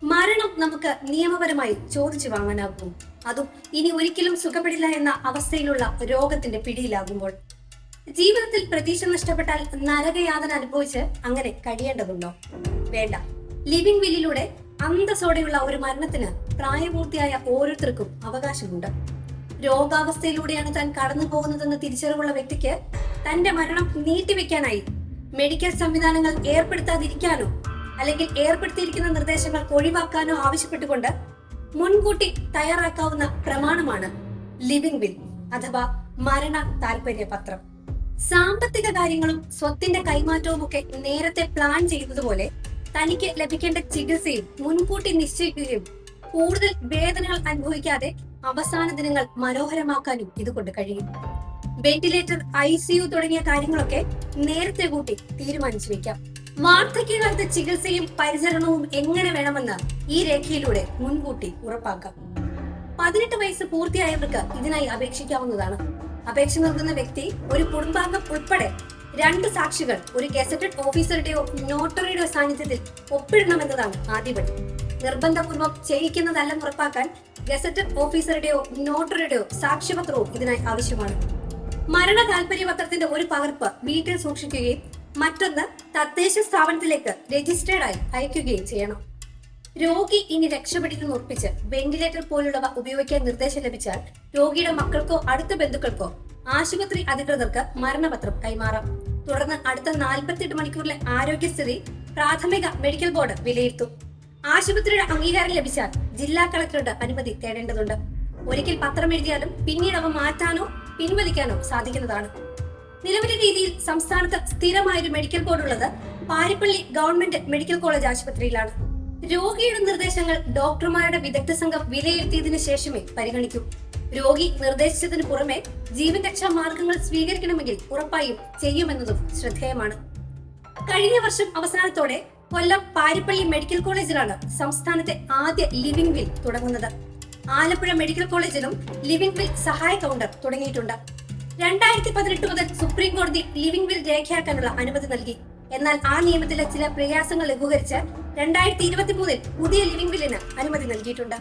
മരണം നമുക്ക് നിയമപരമായി ചോദിച്ചു വാങ്ങാനാകും, അതും ഇനി ഒരിക്കലും സുഖപ്പെടില്ല എന്ന അവസ്ഥയിലുള്ള രോഗത്തിന്റെ പിടിയിലാകുമ്പോൾ. ജീവിതത്തിൽ പ്രതീക്ഷ നഷ്ടപ്പെട്ടാൽ നരകയാതന അനുഭവിച്ച് അങ്ങനെ കഴിയേണ്ടതുണ്ടോ? വേണ്ട. ലിവിംഗ് വില്ലിലൂടെ അന്തസ്സോടെയുള്ള ഒരു മരണത്തിന് പ്രായപൂർത്തിയായ ഓരോരുത്തർക്കും അവകാശമുണ്ട്. രോഗാവസ്ഥയിലൂടെയാണ് താൻ കടന്നു പോകുന്നതെന്ന് തിരിച്ചറിവുള്ള വ്യക്തിക്ക് തന്റെ മരണം നീട്ടിവെക്കാനായി മെഡിക്കൽ സംവിധാനങ്ങൾ ഏർപ്പെടുത്താതിരിക്കാനോ അല്ലെങ്കിൽ ഏർപ്പെടുത്തിയിരിക്കുന്ന നിർദ്ദേശങ്ങൾ ഒഴിവാക്കാനോ ആവശ്യപ്പെട്ടുകൊണ്ട് മുൻകൂട്ടി തയ്യാറാക്കാവുന്ന പ്രമാണമാണ് ലിവിംഗ് വിൽ അഥവാ മരണ താൽപര്യ പത്രം. സാമ്പത്തിക കാര്യങ്ങളും സ്വത്തിന്റെ കൈമാറ്റവും ഒക്കെ നേരത്തെ പ്ലാൻ ചെയ്യുന്നതുപോലെ തനിക്ക് ലഭിക്കേണ്ട ചികിത്സയും മുൻകൂട്ടി നിശ്ചയിക്കുകയും കൂടുതൽ വേദനകൾ അനുഭവിക്കാതെ അവസാന ദിനങ്ങൾ മനോഹരമാക്കാനും ഇതുകൊണ്ട് കഴിയും. വെന്റിലേറ്റർ, ICU തുടങ്ങിയ കാര്യങ്ങളൊക്കെ നേരത്തെ കൂട്ടി തീരുമാനിച്ചു വെക്കാം. വാർദ്ധക്യകാലത്തെ ചികിത്സയും പരിചരണവും എങ്ങനെ വേണമെന്ന് ഈ രേഖയിലൂടെ മുൻകൂട്ടി ഉറപ്പാക്കാം. 18 വയസ്സ് പൂർത്തിയായവർക്ക് ഇതിനായി അപേക്ഷിക്കാവുന്നതാണ്. അപേക്ഷ നൽകുന്ന വ്യക്തി ഒരു കുടുംബാംഗം ഉൾപ്പെടെ 2 സാക്ഷികൾ ഒരു ഗസറ്റഡ് ഓഫീസറുടെയോ നോട്ടറിയുടെയോ സാന്നിധ്യത്തിൽ ഒപ്പിടണമെന്നതാണ് ആദ്യപടി. നിർബന്ധപൂർവ്വം ചെയ്യിക്കുന്നതല്ലെന്ന് ഉറപ്പാക്കാൻ ഗസറ്റഡ് ഓഫീസറുടെയോ നോട്ടറിയുടെയോ സാക്ഷ്യപത്രവും ഇതിനായി ആവശ്യമാണ്. മരണ താൽപര്യപത്രത്തിന്റെ ഒരു പകർപ്പ് വീട്ടിൽ സൂക്ഷിക്കുകയും മറ്റൊന്ന് തദ്ദേശ സ്ഥാപനത്തിലേക്ക് രജിസ്റ്റേർഡായി അയക്കുകയും ചെയ്യണം. രോഗി ഇനി രക്ഷപ്പെടില്ലെന്ന് ഉറപ്പിച്ച് വെന്റിലേറ്റർ പോലുള്ളവ ഉപയോഗിക്കാൻ നിർദ്ദേശം ലഭിച്ചാൽ രോഗിയുടെ മക്കൾക്കോ അടുത്ത ബന്ധുക്കൾക്കോ ആശുപത്രി അധികൃതർക്ക് മരണപത്രം കൈമാറാം. തുടർന്ന് അടുത്ത 48 മണിക്കൂറിലെ ആരോഗ്യസ്ഥിതി പ്രാഥമിക മെഡിക്കൽ ബോർഡ് വിലയിരുത്തും. ആശുപത്രിയുടെ അംഗീകാരം ലഭിച്ചാൽ ജില്ലാ കളക്ടറുടെ അനുമതി തേടേണ്ടതുണ്ട്. ഒരിക്കൽ പത്രം എഴുതിയാലും പിന്നീട് അവ മാറ്റാനോ പിൻവലിക്കാനോ സാധിക്കുന്നതാണ്. നിലവിലെ രീതിയിൽ സംസ്ഥാനത്ത് സ്ഥിരമായൊരു മെഡിക്കൽ ബോർഡ് ഉള്ളത് പാരിപ്പള്ളി ഗവൺമെന്റ് മെഡിക്കൽ കോളേജ് ആശുപത്രിയിലാണ്. രോഗിയുടെ നിർദ്ദേശങ്ങൾ ഡോക്ടർമാരുടെ വിദഗ്ധ സംഘം വിലയിരുത്തിയതിനു ശേഷമേ പരിഗണിക്കൂ. രോഗി നിർദ്ദേശിച്ചതിന് പുറമെ ജീവൻ രക്ഷാ മാർഗങ്ങൾ സ്വീകരിക്കണമെങ്കിൽ ഉറപ്പായും ചെയ്യുമെന്നതും ശ്രദ്ധേയമാണ്. കഴിഞ്ഞ വർഷം അവസാനത്തോടെ കൊല്ലം പാരിപ്പള്ളി മെഡിക്കൽ കോളേജിലാണ് സംസ്ഥാനത്തെ ആദ്യ ലിവിംഗ് വിൽ തുടങ്ങുന്നത്. ആലപ്പുഴ മെഡിക്കൽ കോളേജിലും ലിവിംഗ് വിൽ സഹായ കൗണ്ടർ തുടങ്ങിയിട്ടുണ്ട്. 2018 മുതൽ സുപ്രീം കോടതി ലിവിംഗ് വിൽ രേഖയാക്കാനുള്ള അനുമതി നൽകി. എന്നാൽ ആ നിയമത്തിലെ ചില പ്രയാസങ്ങൾ ലഘൂകരിച്ച് 2023 പുതിയ ലിവിംഗ് വില്ലിന് അനുമതി നൽകിയിട്ടുണ്ട്.